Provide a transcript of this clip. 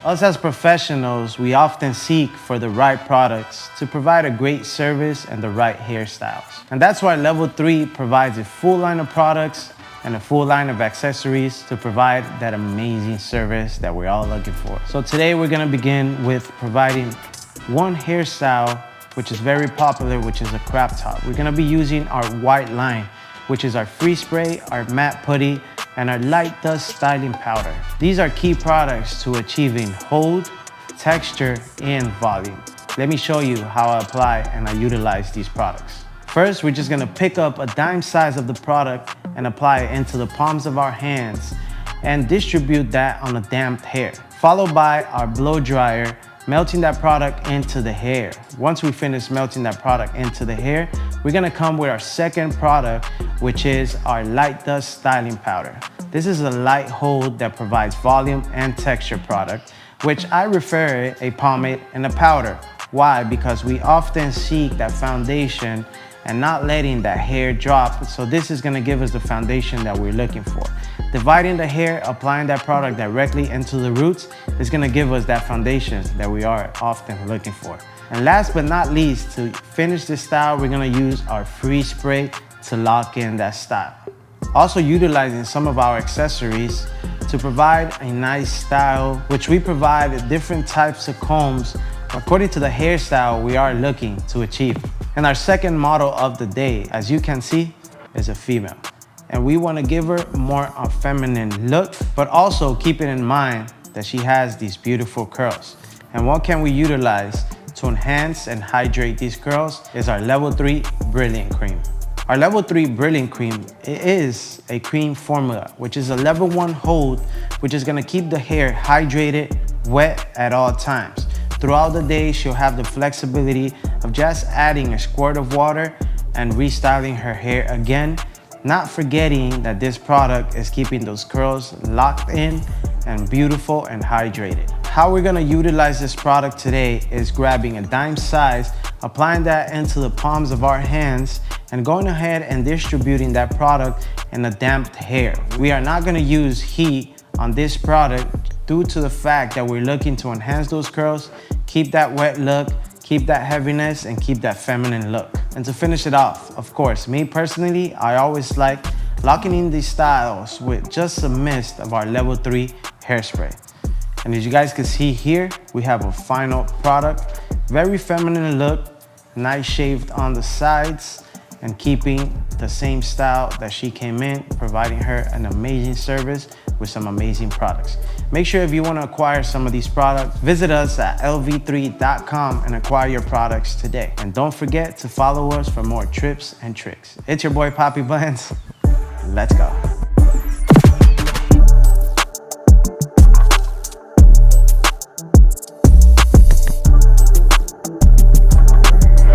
Us as professionals, we often seek for the right products to provide a great service and the right hairstyles. And that's why Level 3 provides a full line of products and a full line of accessories to provide that amazing service that we're all looking for. So today we're gonna begin with providing one hairstyle which is very popular, which is a crop top. We're gonna be using our white line, which is our free spray, our matte putty, and our light dust styling powder. These are key products to achieving hold, texture, and volume. Let me show you how I apply and I utilize these products. First, we're just gonna pick up a dime size of the product and apply it into the palms of our hands and distribute that on a damped hair. Followed by our blow dryer, melting that product into the hair. Once we finish melting that product into the hair, we're gonna come with our second product, which is our light dust styling powder. This is a light hold that provides volume and texture product, which I refer a pomade and a powder. Why? Because we often seek that foundation and not letting that hair drop. So this is gonna give us the foundation that we're looking for. Dividing the hair, applying that product directly into the roots is gonna give us that foundation that we are often looking for. And last but not least, to finish this style, we're gonna use our free spray to lock in that style. Also utilizing some of our accessories to provide a nice style, which we provide different types of combs according to the hairstyle we are looking to achieve. And our second model of the day, as you can see, is a female. And we wanna give her more a feminine look, but also keep it in mind that she has these beautiful curls. And what can we utilize to enhance and hydrate these curls is our Level 3 Brilliant Cream. Our Level 3 Brilliant Cream is a cream formula, which is a Level 1 hold, which is gonna keep the hair hydrated, wet at all times. Throughout the day, she'll have the flexibility of just adding a squirt of water and restyling her hair again, not forgetting that this product is keeping those curls locked in and beautiful and hydrated. How we're gonna utilize this product today is grabbing a dime size, applying that into the palms of our hands, and going ahead and distributing that product in a damped hair. We are not gonna use heat on this product due to the fact that we're looking to enhance those curls, keep that wet look, keep that heaviness, and keep that feminine look. And to finish it off, of course, me personally, I always like locking in these styles with just a mist of our Level 3 hairspray. And as you guys can see here, we have a final product. Very feminine look, nice shaved on the sides, and keeping the same style that she came in, providing her an amazing service with some amazing products. Make sure if you want to acquire some of these products, visit us at L3VEL3.com and acquire your products today. And don't forget to follow us for more tips and tricks. It's your boy Papiblendzz. Let's go.